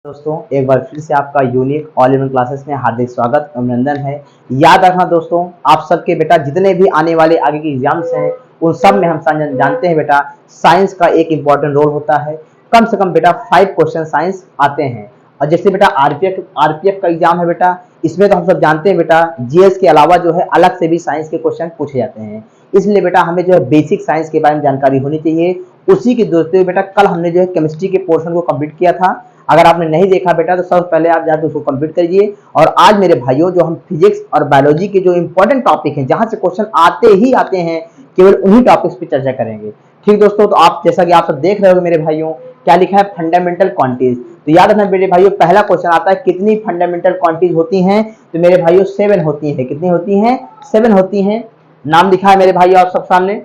दोस्तों एक बार फिर से आपका unique all in one classes में हार्दिक स्वागत अभिनंदन है। याद रखना दोस्तों, आप सबके बेटा जितने भी आने वाले आगे के एग्जाम्स हैं उन सब में हम जानते हैं बेटा साइंस का एक इम्पॉर्टेंट रोल होता है। कम से कम बेटा 5 क्वेश्चन साइंस आते हैं। और जैसे बेटा आरपीएफ का एग्जाम है बेटा, इसमें तो हम सब जानते हैं बेटा जीएस के अलावा जो है अलग से भी साइंस के क्वेश्चन पूछे जाते हैं। इसलिए बेटा हमें जो है बेसिक साइंस के बारे में जानकारी होनी चाहिए। उसी के दोस्तों हुए बेटा कल हमने जो है केमिस्ट्री के पोर्शन को कंप्लीट किया था। अगर आपने नहीं देखा बेटा तो सबसे पहले आप जाकर उसको कंप्लीट करिए। और आज मेरे भाइयों जो हम फिजिक्स और बायोलॉजी के जो इंपॉर्टेंट टॉपिक हैं जहां से क्वेश्चन आते ही आते हैं केवल उन्हीं टॉपिक्स पे चर्चा करेंगे। ठीक दोस्तों, तो आप जैसा कि आप सब देख रहे हो मेरे भाइयों, क्या लिखा है फंडामेंटल क्वांटिटीज। तो याद रखना मेरे भाइयों, पहला क्वेश्चन आता है कितनी फंडामेंटल क्वांटिटीज होती हैं। तो मेरे भाइयों 7 होती हैं। कितनी होती हैं? 7 होती हैं। नाम लिखा है मेरे भाइयों आप सब सामने,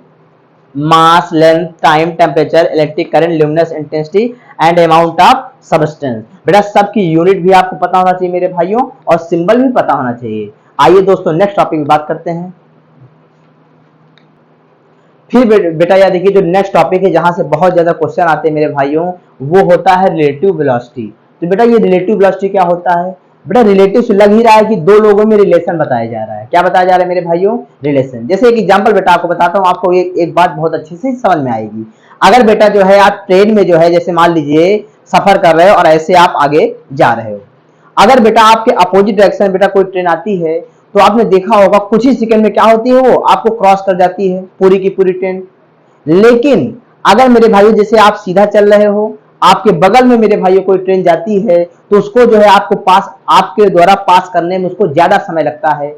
mass, length, time, temperature, electric current, luminous intensity and amount of substance. बेटा सबकी यूनिट भी आपको पता होना चाहिए मेरे भाइयों, और सिंबल भी पता होना चाहिए। आइए दोस्तों नेक्स्ट टॉपिक की बात करते हैं। फिर बेटा याद देखिए, जो नेक्स्ट टॉपिक है जहां से बहुत ज्यादा क्वेश्चन आते हैं मेरे भाइयों, वो होता है रिलेटिव वेलोसिटी। तो बेटा ये रिलेटिव वेलोसिटी क्या होता है? बेटा रिलेटिव से लग ही रहा है कि दो लोगों में रिलेशन बताया जा रहा है। क्या बताया जा रहा है मेरे भाइयों? रिलेशन। जैसे एक एग्जांपल बेटा आपको बताता हूँ, आपको एक बात बहुत अच्छे से समझ में आएगी। अगर बेटा जो है आप ट्रेन में जो है जैसे मान लीजिए सफर कर रहे हो और ऐसे आप आगे जा रहे हो। अगर बेटा आपके अपोजिट डायरेक्शन में बेटा कोई ट्रेन आती है तो आपने देखा होगा कुछ ही सेकंड में क्या होती है, वो आपको क्रॉस कर जाती है पूरी की पूरी ट्रेन। लेकिन अगर मेरे भाइयों जैसे आप सीधा चल रहे हो, आपके बगल में मेरे भाइयों कोई ट्रेन जाती है तो उसको जो है आपके द्वारा पास करने में उसको ज्यादा समय लगता है।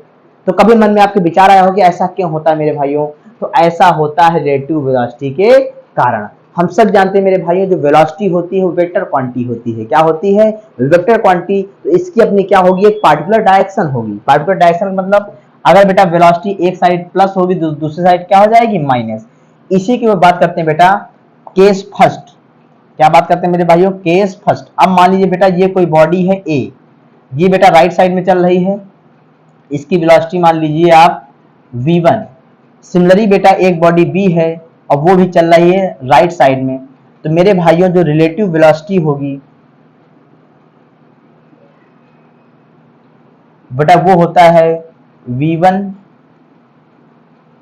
तो कभी मन में आपके विचार आया हो कि ऐसा क्यों होता है मेरे भाइयों? तो ऐसा होता है रिलेटिव वेलोसिटी के कारण। हम सब जानते हैं मेरे भाइयों, जो वेलोसिटी होती है वो वेक्टर क्वांटिटी होती है। क्या होती है? Vector quantity. तो इसकी अपनी क्या होगी? एक पार्टिकुलर डायरेक्शन होगी। पार्टिकुलर डायरेक्शन मतलब अगर बेटा वेलोसिटी एक साइड प्लस होगी दूसरी साइड क्या हो जाएगी? माइनस। इसी की बात करते हैं बेटा केस फर्स्ट। क्या बात करते हैं मेरे भाइयों? Case first. अब मान लीजिए बेटा ये कोई बॉडी है ए, ये बेटा राइट साइड में चल रही है, इसकी वेलोसिटी मान लीजिए आप v1। सिमिलरली बेटा एक बॉडी बी है और वो भी चल रही है राइट साइड में। तो मेरे भाइयों जो रिलेटिव वेलोसिटी होगी बेटा वो होता है v1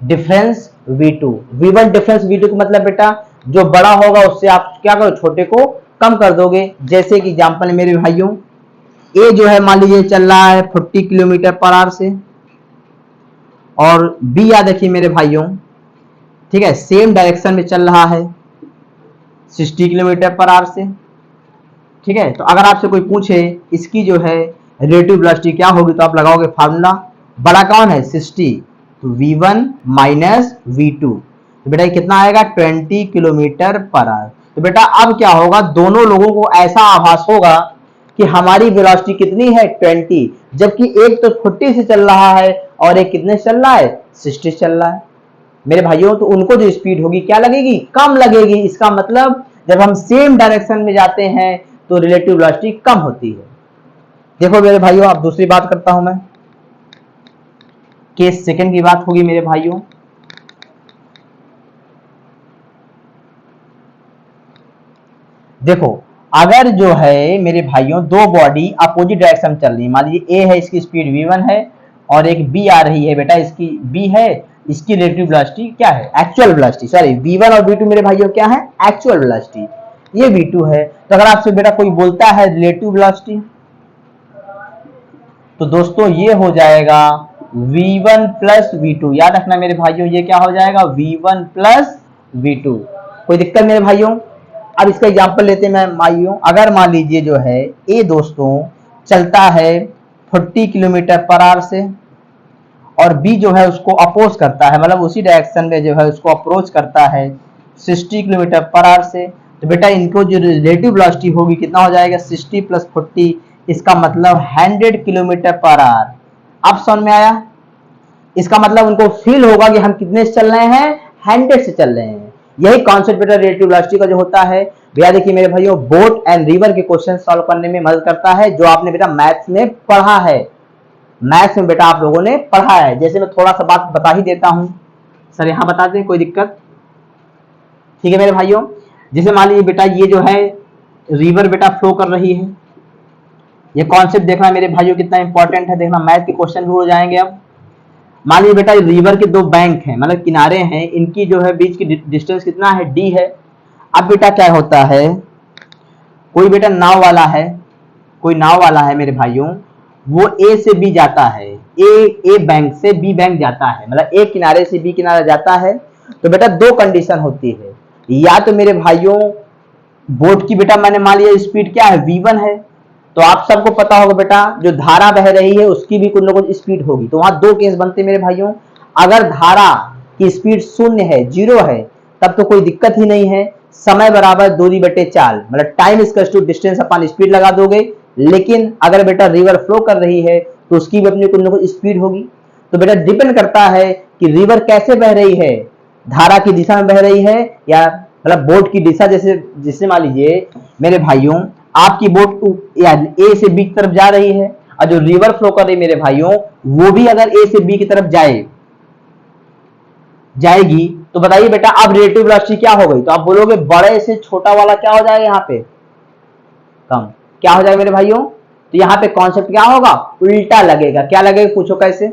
difference v2। v1 difference v2 का मतलब बेटा जो बड़ा होगा उससे आप क्या करो, छोटे को कम कर दोगे। जैसे कि एग्जांपल मेरे भाइयों, ए जो है मान लीजिए चल रहा है 40 किलोमीटर पर आवर से, और बी याद रखिए मेरे भाइयों, ठीक है, सेम डायरेक्शन में चल रहा है 60 किलोमीटर पर आवर से। ठीक है, तो अगर आपसे कोई पूछे इसकी जो है रिलेटिव वेलोसिटी क्या होगी तो आप लगाओगे फार्मूला, बड़ा कौन है? 60, तो v1 माइनस v2। तो बेटा ये कितना आएगा? 20 किलोमीटर पर आवर। तो बेटा अब क्या होगा, दोनों लोगों को ऐसा आभास होगा कि हमारी वेलोसिटी कितनी है? 20, जबकि एक तो 40 से चल रहा है और एक कितने चल रहा है? 60 चल रहा है मेरे भाइयों। तो उनको जो स्पीड होगी क्या लगेगी? कम लगेगी। इसका मतलब जब हम सेम डायरेक्शन में जाते हैं तो रिलेटिव वेलोसिटी कम होती है। देखो मेरे भाइयों, अब दूसरी बात करता हूं मैं, केस सेकंड की बात होगी मेरे भाइयों। देखो अगर जो है मेरे भाइयों दो बॉडी अपोजिट डायरेक्शन में चल रही है, मान लीजिए ए है, इसकी स्पीड v1 है, और एक बी आ रही है बेटा, इसकी बी है, इसकी रिलेटिव वेलोसिटी क्या है? Actual velocity. सॉरी, v1 और v2 मेरे भाइयों क्या है? Actual velocity. ये v2 है। तो अगर आपसे बेटा कोई बोलता है रिलेटिव वेलोसिटी, तो दोस्तों ये हो जाएगा v1 प्लस v2। याद रखना मेरे भाइयों, ये क्या हो जाएगा? v1 plus v2। कोई दिक्कत मेरे भाइयों? अब इसका एग्जांपल लेते हैं मैं भाइयों। अगर मान लीजिए जो है ए दोस्तों चलता है 40 किलोमीटर पर आवर से, और बी जो है उसको अपोज करता है, मतलब उसी डायरेक्शन में जो है उसको अप्रोच करता है 60 किलोमीटर पर आवर से। तो बेटा इनको जो रिलेटिव वेलोसिटी होगी कितना हो जाएगा? 60 प्लस 40, इसका मतलब 100 किलोमीटर पर आवर। अब समझ में आया? इसका मतलब उनको फील होगा कि हम कितने से चल रहे हैं? 100 से चल रहे हैं। यही कॉन्सेप्ट बेटा रिलेटिव वेलोसिटी का जो होता है। भैया देखिए मेरे भाइयों, बोट एंड रिवर के क्वेश्चन सॉल्व करने में मदद करता है, जो आपने बेटा मैथ्स में पढ़ा है। मैथ्स में बेटा आप लोगों ने पढ़ा है। जैसे मैं थोड़ा सा बात बता ही देता हूं, सर यहां बता दें, कोई दिक्कत? ठीक है मेरे भाइयों, जैसे मान लीजिए बेटा ये जो है रिवर बेटा फ्लो कर रही है, ये कॉन्सेप्ट देखना मेरे भाइयों कितना इंपॉर्टेंट है, देखना मैथ के क्वेश्चन भी हो जाएंगे। अब मान लीजिए बेटा रिवर के दो बैंक हैं, मतलब किनारे हैं, इनकी जो है बीच की डिस्टेंस कितना है, डी है। अब बेटा क्या होता है, कोई बेटा नाव वाला है, कोई नाव वाला है मेरे भाइयों, वो ए से बी जाता है, ए बैंक से बी बैंक जाता है, मतलब एक किनारे से बी किनारा जाता है। तो बेटा दो कंडीशन होती है, या तो मेरे भाइयों बोट की बेटा मैंने मान लिया स्पीड क्या है, v1 है, तो आप सबको पता होगा बेटा जो धारा बह रही है उसकी भी कुछ ना कुछ स्पीड होगी। तो वहां दो केस बनते हैं मेरे भाइयों, अगर धारा की स्पीड शून्य है, जीरो है, तब तो कोई दिक्कत ही नहीं है, समय बराबर दूरी बटे चाल, मतलब time equals to distance upon speed लगा दोगे। लेकिन अगर बेटा रिवर फ्लो कर रही है तो उसकी भी अपनी कुछ ना कुछ स्पीड होगी। तो बेटा डिपेंड करता है कि रिवर कैसे बह रही है, धारा की दिशा में बह रही है या मतलब बोट की दिशा, जैसे जिससे मान लीजिए मेरे भाइयों आपकी बोट ए से बी की तरफ जा रही है, और जो रिवर फ्लो कर रही है मेरे भाइयों वो भी अगर ए से बी की तरफ जाएगी, तो बताइए बेटा अब रिलेटिव वेलोसिटी क्या हो गई। तो आप बोलोगे बड़े से छोटा वाला क्या हो जाएगा, यहाँ पे कम, क्या हो जाएगा मेरे भाइयों। तो यहाँ पे कॉन्सेप्ट क्या होगा, उल्टा लगेगा। क्या लगेगा, पूछो कैसे।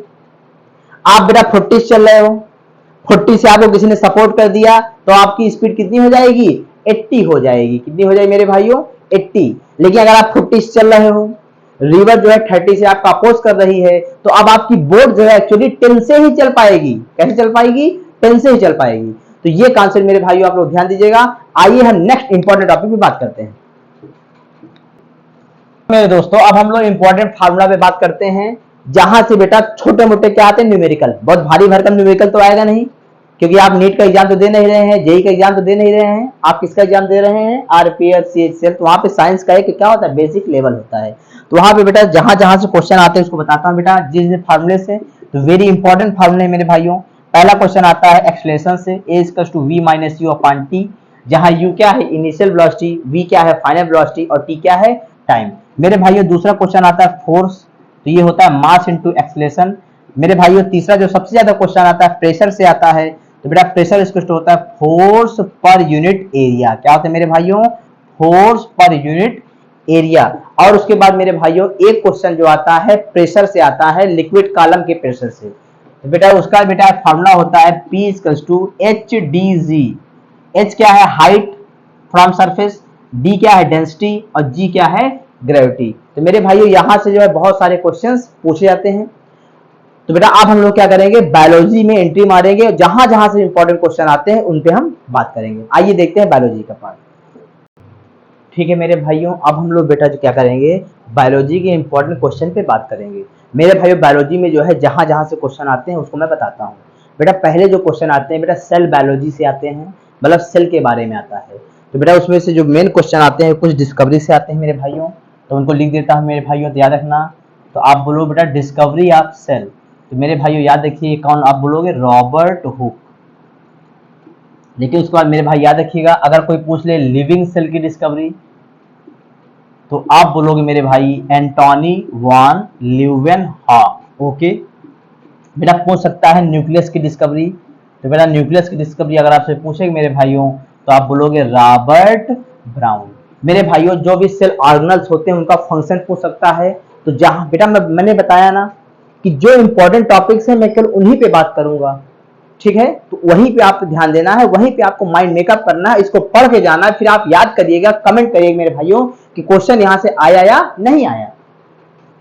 आप बेटा 40 चल रहे हो, 40 से आपको किसी ने सपोर्ट कर दिया तो आपकी स्पीड कितनी हो जाएगी, 80 हो जाएगी। कितनी हो जाएगी मेरे भाइयों, 80। लेकिन अगर आप 40 चल रहे हो, रिवर जो है 30 से आपका अपोज कर रही है, तो अब आपकी बोट जो है एक्चुअली 10 से ही चल पाएगी। कैसे चल पाएगी, 10 से ही चल पाएगी। तो ये कॉन्सेप्ट मेरे भाइयों आप लोग ध्यान दीजिएगा। आइए हम नेक्स्ट इंपॉर्टेंट टॉपिक पे बात करते हैं। मेरे दोस्तों अब हम लोग इंपॉर्टेंट फार्मूला पे बात करते हैं, जहां से बेटा छोटे मोटे क्या आते हैं, न्यूमेरिकल। बहुत भारी भरकम न्यूमेरिकल तो आएगा नहीं, क्योंकि आप नीट का एग्जाम तो दे नहीं रहे हैं, जेई का एग्जाम तो दे नहीं रहे हैं, आप किसका एग्जाम दे रहे हैं, आरपीएफ, सीएचएल। तो वहां पे साइंस का एक क्या होता है, बेसिक लेवल होता है। तो वहां पे बेटा जहां जहां से क्वेश्चन आते हैं उसको बताता हूं बेटा, जिस फार्मूले से। तो वेरी इंपॉर्टेंट फार्मूले मेरे भाइयों। पहला क्वेश्चन आता है एक्सेलरेशन से, a equals to v minus u upon t, जहां u क्या है इनिशियल वेलोसिटी, v क्या है फाइनल वेलोसिटी और t क्या है टाइम। मेरे भाइयों दूसरा क्वेश्चन आता है फोर्स, तो ये होता है मास इनटू एक्सेलरेशन। मेरे भाइयों तीसरा जो सबसे ज्यादा क्वेश्चन आता है प्रेशर से आता है, तो बेटा प्रेशर इक्वल टू होता है फोर्स पर यूनिट एरिया। क्या होता है मेरे भाइयों, फोर्स पर यूनिट एरिया। और उसके बाद मेरे भाइयों एक क्वेश्चन जो आता है प्रेशर से आता है, लिक्विड कॉलम के प्रेशर से। तो बेटा उसका बेटा फार्मूला होता है P equals to h d g. एच क्या है, हाइट फ्रॉम सरफेस, डी क्या है डेंसिटी और जी क्या है ग्रेविटी। तो मेरे भाइयों यहां से जो है बहुत सारे क्वेश्चंस पूछे जाते हैं। तो बेटा अब हम लोग क्या करेंगे, बायोलॉजी में एंट्री मारेंगे, जहां जहां से इंपॉर्टेंट क्वेश्चन आते हैं उन पे हम बात करेंगे। आइए देखते हैं बायोलॉजी का पार्ट। ठीक है मेरे भाइयों, अब हम लोग बेटा जो क्या करेंगे, बायोलॉजी के इंपॉर्टेंट क्वेश्चन पे बात करेंगे। मेरे भाइयों बायोलॉजी में जो है जहां जहां से क्वेश्चन आते हैं उसको मैं बताता हूँ। बेटा पहले जो क्वेश्चन आते हैं बेटा सेल बायोलॉजी से आते हैं, मतलब सेल के बारे में आता है। तो बेटा उसमें से जो मेन क्वेश्चन आते हैं कुछ डिस्कवरी से आते हैं मेरे भाइयों, तो उनको लिख देता हूँ मेरे भाइयों, तो याद रखना। तो आप बोलो बेटा डिस्कवरी ऑफ सेल, तो मेरे भाइयों याद रखिए कौन, आप बोलोगे रॉबर्ट हुक। लेकिन उसके बाद मेरे भाई याद रखिएगा अगर कोई पूछ ले लिविंग सेल की डिस्कवरी, तो आप बोलोगे मेरे भाई एंटोनी वॉन ल्यूवेनहॉक। ओके बेटा पूछ सकता है न्यूक्लियस की डिस्कवरी, तो बेटा न्यूक्लियस की डिस्कवरी अगर आपसे पूछेगा मेरे भाइयों तो आप बोलोगे रॉबर्ट ब्राउन। मेरे भाइयों जो भी सेल ऑर्गेनल्स होते हैं उनका फंक्शन पूछ सकता है। तो जहां बेटा मैंने बताया ना कि जो इंपॉर्टेंट टॉपिक्स हैं मैं कल उन्हीं पे बात करूंगा, ठीक है। तो वहीं पे आपको ध्यान देना है, वहीं पे आपको माइंड मेकअप करना है, इसको पढ़ के जाना है, फिर आप याद करिएगा, कमेंट करिएगा मेरे भाइयों कि क्वेश्चन यहां से आया या नहीं आया,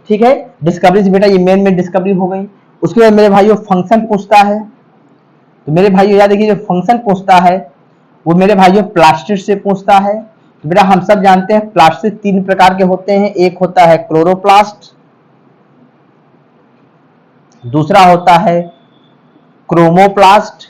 ठीक है। डिस्कवरी से बेटा ये मेन डिस्कवरी हो गई। उसके बाद मेरे भाइयों फंक्शन पूछता है, तो मेरे भाइयों याद रखिए जो फंक्शन पूछता है वो मेरे भाइयों प्लास्टिड से पूछता है। तो बेटा हम सब जानते हैं प्लास्टिड तीन प्रकार के होते हैं, एक होता है क्लोरोप्लास्ट, दूसरा होता है क्रोमोप्लास्ट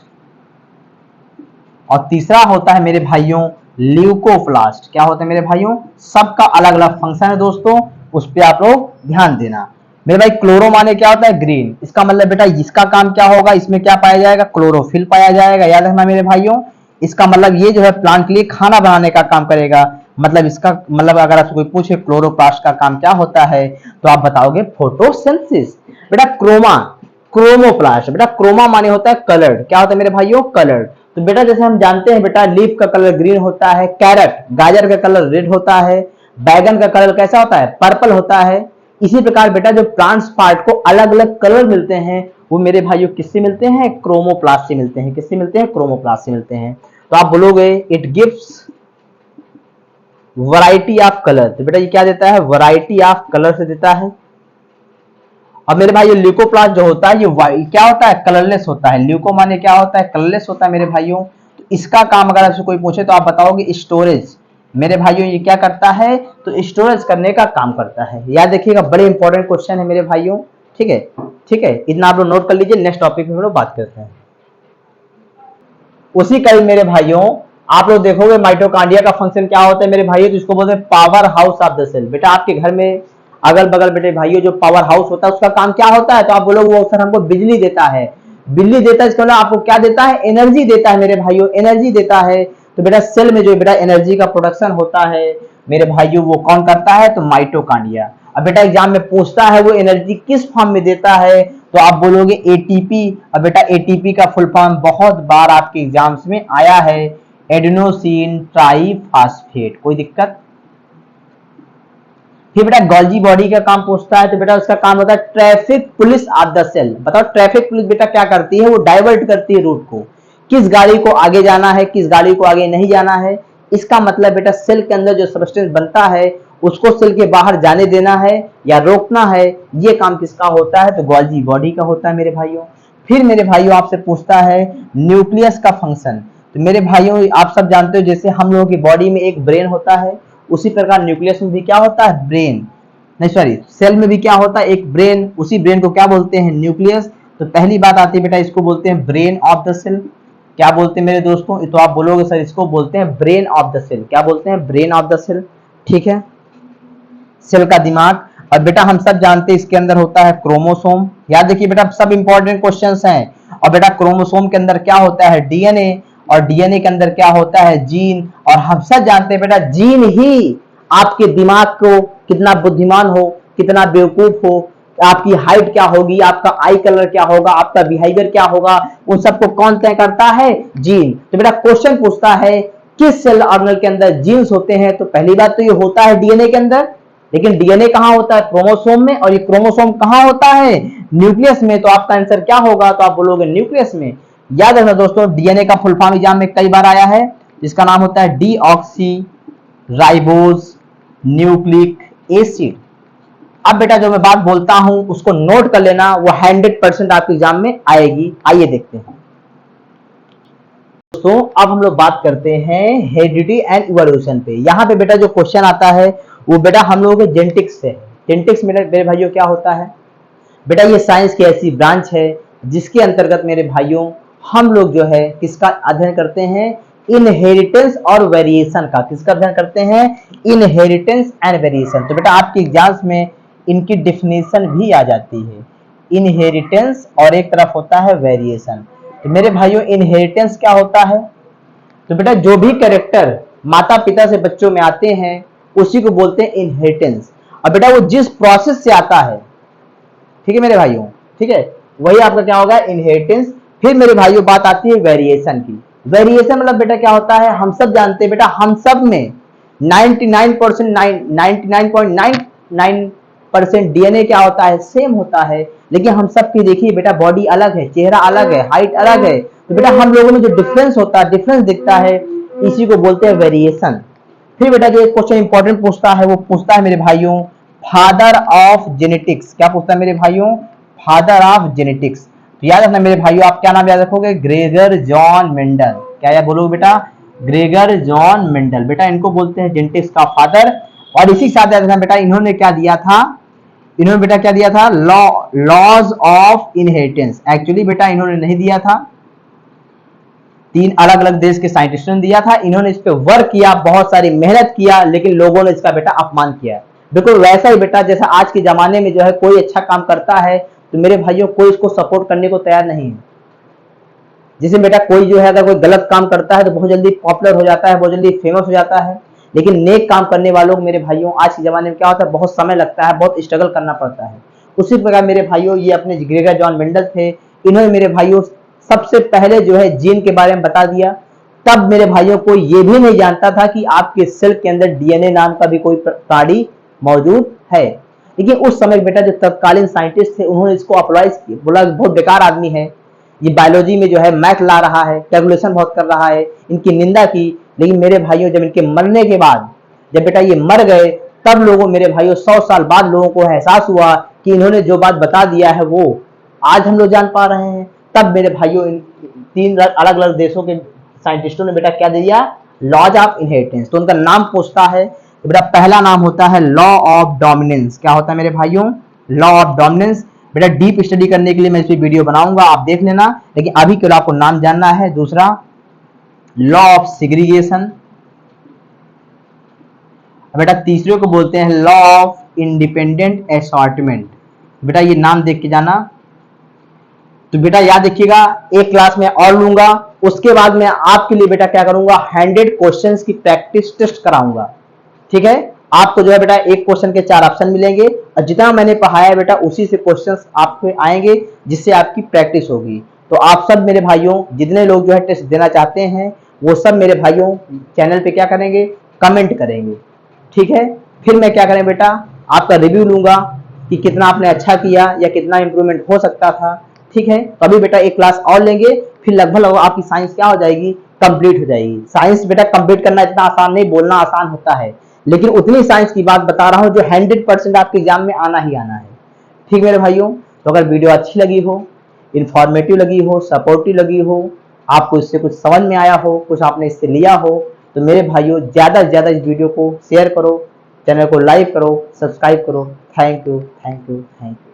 और तीसरा होता है मेरे भाइयों ल्यूकोप्लास्ट। क्या होता है मेरे भाइयों, सबका अलग अलग फंक्शन है दोस्तों, उस पर आप लोग ध्यान देना। मेरे भाई क्लोरो माने क्या होता है, ग्रीन, इसका मतलब बेटा इसका काम क्या होगा, इसमें क्या पाया जाएगा, क्लोरोफिल पाया जाएगा। याद रखना मेरे भाइयों, इसका मतलब ये जो है प्लांट के लिए खाना बनाने का काम करेगा। मतलब इसका मतलब अगर आपसे कोई पूछे क्लोरोप्लास्ट का काम क्या होता है तो आप बताओगे फोटोसिंथेसिस। बेटा क्रोमोप्लास्ट, बेटा क्रोमा माने होता है कलर्ड। क्या होता है मेरे भाइयों, कलर्ड। तो बेटा जैसे हम जानते हैं बेटा लीफ का कलर ग्रीन होता है, कैरेट गाजर का कलर रेड होता है, बैगन का कलर कैसा होता है, पर्पल होता है। इसी प्रकार बेटा जो प्लांट्स पार्ट को अलग अलग कलर मिलते हैं वो मेरे भाइयों किससे मिलते हैं, क्रोमोप्लास्ट से मिलते हैं। किससे मिलते हैं, क्रोमोप्लास्ट से मिलते हैं। तो आप बोलोगे it gives variety of colour, तो बेटा ये क्या देता है, वैरायटी ऑफ कलर से देता है। अब मेरे भाई ल्यूकोप्लास्ट जो होता है ये क्या होता है, कलरलेस होता है। ल्यूको माने क्या होता है, कलरलेस होता है मेरे भाइयों। तो इसका काम अगर आपसे कोई पूछे तो आप बताओगे स्टोरेज। मेरे भाइयों ये क्या करता है, तो स्टोरेज करने का काम करता है। याद रखिएगा, बड़े इंपॉर्टेंट क्वेश्चन है मेरे भाइयों। ठीक है, ठीक है, इतना आप लोग नोट कर लीजिए। नेक्स्ट टॉपिक में हम लोग बात करते हैं। उसी कल मेरे भाइयों आप लोग देखोगे माइटोकॉन्ड्रिया का फंक्शन क्या होता है मेरे भाइयों, तो इसको बोलते हैं power house of the cell. बेटा आपके घर में अगल बगल बेटे भाइयों जो पावर हाउस होता है उसका काम क्या होता है, तो आप बोलोगे वो सर हमको बिजली देता है। बिजली देता है इसका मतलब आपको क्या देता है, एनर्जी देता है मेरे भाइयों, एनर्जी देता है। तो बेटा सेल में जो बेटा एनर्जी का प्रोडक्शन होता है मेरे भाइयों वो कौन करता है, तो माइटोकॉन्ड्रिया। अब बेटा एग्जाम में पूछता है वो एनर्जी किस फॉर्म में देता है, तो आप बोलोगे एटीपी। अब बेटा एटीपी का फुल फॉर्म बहुत बार आपके एग्जाम्स में आया है, एडेनोसिन ट्राइफॉस्फेट। कोई दिक्कत। फिर बेटा गोल्जी बॉडी का काम पूछता है, तो बेटा उसका काम होता है traffic police of the cell. बताओ ट्रैफिक पुलिस बेटा क्या करती है, वो डाइवर्ट करती है रूट को, किस गाड़ी को आगे जाना है किस गाड़ी को आगे नहीं जाना है। इसका मतलब बेटा सेल के अंदर जो सब्सटेंस बनता है उसको सेल के बाहर जाने देना है या रोकना है, ये काम किसका होता है, तो गोल्जी बॉडी का होता है मेरे भाइयों। फिर मेरे भाइयों आपसे पूछता है न्यूक्लियस का फंक्शन। तो मेरे भाइयों आप सब जानते हो जैसे हम लोगों की बॉडी में एक ब्रेन होता है, उसी प्रकार न्यूक्लियस में भी क्या होता है, ब्रेन। नहीं सॉरी, सेल में भी क्या होता है, एक ब्रेन। उसी ब्रेन को क्या बोलते हैं, न्यूक्लियस। तो पहली बात आती है बेटा इसको बोलते हैं ब्रेन ऑफ द सेल। क्या बोलते हैं मेरे दोस्तों, तो आप बोलोगे सर इसको बोलते हैं ब्रेन ऑफ द सेल। क्या बोलते हैं, ब्रेन ऑफ द सेल। ठीक है, सेल का दिमाग। और बेटा हम सब जानते हैं इसके अंदर होता है क्रोमोसोम। याद देखिए बेटा सब इंपॉर्टेंट क्वेश्चंस हैं। और बेटा क्रोमोसोम के अंदर क्या होता है, डीएनए। और डीएनए के अंदर क्या होता है, जीन। और हम सब जानते हैं बेटा जीन ही आपके दिमाग को कितना बुद्धिमान हो, कितना बेवकूफ हो, आपकी हाइट क्या होगी, आपका आई कलर क्या होगा, आपका बिहेवियर क्या होगा, उन सबको कौन तय करता है, जीन। तो बेटा क्वेश्चन पूछता है किस सेल ऑर्गेनल के अंदर जीन्स होते हैं, तो पहली बात तो ये होता है डीएनए के अंदर। लेकिन डीएनए कहां होता है, क्रोमोसोम में। और ये क्रोमोसोम कहां होता है, न्यूक्लियस में। तो आपका आंसर क्या होगा, तो आप बोलोगे न्यूक्लियस में। याद रखना दोस्तों डीएनए का फुल फॉर्म एग्जाम में कई बार आया है, जिसका नाम होता है डीऑक्सी राइबोज न्यूक्लिक एसिड। अब बेटा जो मैं बात बोलता हूं उसको नोट कर लेना, वो 100% आपके एग्जाम में आएगी। आइए देखते हैं दोस्तों, अब हम लोग बात करते हैं हेरिडिटी एंड इवोल्यूशन पे। यहाँ पे बेटा जो क्वेश्चन आता है वो बेटा हम लोगों के जेनेटिक्स से। जेनेटिक्स मेरे भाइयों क्या होता है बेटा, ये साइंस की ऐसी ब्रांच है जिसके अंतर्गत मेरे भाइयों हम लोग जो है किसका अध्ययन करते हैं, इनहेरिटेंस और वेरिएशन का। किसका अध्ययन करते हैं, इनहेरिटेंस एंड वेरिएशन। तो बेटा आपके एग्जाम्स में इनकी डिफिनेशन भी आ जाती है, इनहेरिटेंस और एक तरफ होता है वेरिएशन। तो मेरे भाइयों इनहेरिटेंस क्या होता है, तो बेटा जो भी कैरेक्टर माता पिता से बच्चों में आते हैं उसी को बोलते हैं इनहेरिटेंस। और बेटा वो जिस प्रोसेस से आता है, ठीक है मेरे भाइयों, ठीक है, वही आपका क्या होगा, इनहेरिटेंस। फिर मेरे भाइयों बात आती है वेरिएशन की। वेरिएशन मतलब बेटा क्या होता है, हम सब जानते हैं बेटा हम सब में 99.99% डीएनए क्या होता है, सेम होता है। लेकिन हम सब की देखिए बेटा बॉडी अलग है, चेहरा अलग है, हाइट अलग है। तो बेटा हम लोगों में जो डिफरेंस होता है, डिफरेंस दिखता है, इसी को बोलते हैं वेरिएशन। फिर बेटा जो एक क्वेश्चन इंपॉर्टेंट पूछता है वो पूछता है मेरे भाइयों फादर ऑफ जेनेटिक्स। क्या पूछता है मेरे भाइयों, फादर ऑफ जेनेटिक्स। तो याद रखना मेरे भाइयों, आप क्या नाम याद रखोगे, ग्रेगर जॉन मेंडल। क्या याद बोलोगे बेटा, ग्रेगर जॉन मेंडल। बेटा इनको बोलते हैं जेनेटिक्स का फादर। और इसी के साथ याद रखना बेटा इन्होंने क्या दिया था, इन्होंने बेटा क्या दिया था, लॉज ऑफ इनहेरिटेंस। एक्चुअली बेटा इन्होंने नहीं दिया था, 3 अलग अलग देश के साइंटिस्टों ने दिया था। इन्होंने इस पे वर्क किया, बहुत सारी मेहनत किया, लेकिन लोगों ने इसका बेटा अपमान किया। बिल्कुल वैसा ही बेटा जैसा आज के जमाने में जो है कोई अच्छा काम करता है तो मेरे भाइयों कोई इसको सपोर्ट करने को तैयार नहीं है। जैसे बेटा कोई जो है अगर कोई गलत काम करता है तो बहुत जल्दी पॉपुलर हो जाता है, बहुत जल्दी फेमस हो जाता है। लेकिन नेक काम करने वालों को मेरे भाइयों आज के जमाने में क्या होता है, बहुत समय लगता है, बहुत स्ट्रगल करना पड़ता है। उसी प्रकार मेरे भाइयों ये अपने ग्रेगर जॉन मेंडल थे। इन्होंने मेरे भाइयों सबसे पहले जो है जीन के बारे में बता दिया। तब मेरे भाइयों को ये भी नहीं जानता था कि आपके सेल के अंदर डीएनए नाम का भी कोई प्राणी मौजूद है। लेकिन उस समय बेटा जो तत्कालीन साइंटिस्ट थे उन्होंने इसको अप्लाइज किया, बोला बहुत बेकार आदमी है, ये बायोलॉजी में जो है मैथ ला रहा है, कैलकुलेशन बहुत कर रहा है, इनकी निंदा की। लेकिन मेरे भाइयों जब इनके मरने के बाद, जब बेटा ये मर गए, तब लोगों, मेरे भाइयों 100 साल बाद लोगों को एहसास हुआ कि इन्होंने जो बात बता दिया है वो आज हम लोग जान पा रहे हैं। तब मेरे भाइयों इन 3 अलग अलग देशों के साइंटिस्टों ने बेटा क्या दिया, लॉज ऑफ इनहेरिटेंस। तो उनका नाम पूछता है, तो बेटा पहला नाम होता है लॉ ऑफ डोमिनेंस। क्या होता है मेरे भाइयों, लॉ ऑफ डोमिनेंस। बेटा डीप स्टडी करने के लिए मैं इस पे वीडियो बनाऊंगा, आप देख लेना, लेकिन अभी के लिए आपको नाम जानना है। दूसरा लॉ ऑफ सेग्रीगेशन, बेटा तीसरे को बोलते हैं लॉ ऑफ इंडिपेंडेंट असॉर्टमेंट। बेटा ये नाम देख के जाना। तो बेटा याद रखिएगा, एक क्लास में और लूंगा, उसके बाद मैं आपके लिए बेटा क्या करूंगा, 100 क्वेश्चंस की प्रैक्टिस टेस्ट कराऊंगा। ठीक है, आपको जो है बेटा एक क्वेश्चन के 4 ऑप्शन मिलेंगे, और जितना मैंने पढ़ाया बेटा उसी से क्वेश्चंस आपको आएंगे, जिससे आपकी प्रैक्टिस होगी। तो आप सब मेरे भाइयों, जितने लोग जो है टेस्ट देना चाहते हैं, वो सब मेरे भाइयों चैनल पे क्या करेंगे, कमेंट करेंगे। ठीक है, फिर मैं क्या करें बेटा, आपका रिव्यू लूंगा कि कितना आपने अच्छा किया या कितना इंप्रूवमेंट हो सकता था। ठीक है, कभी बेटा एक क्लास और लेंगे, फिर लगभग आपकी साइंस क्या हो जाएगी, कंप्लीट हो जाएगी। साइंस बेटा कंप्लीट करना इतना आसान नहीं, बोलना आसान होता है, लेकिन उतनी साइंस की बात बता रहा हूं जो 100% आपके एग्जाम में आना ही आना है। ठीक मेरे भाइयों, तो अगर वीडियो अच्छी लगी हो, इंफॉर्मेटिव लगी हो, सपोर्टिव लगी हो, आपको इससे कुछ समझ में आया हो, कुछ आपने इससे लिया हो, तो मेरे भाइयों ज्यादा से ज्यादा इस वीडियो को शेयर करो, चैनल को लाइक करो, सब्सक्राइब करो। Thank you, thank you, thank you.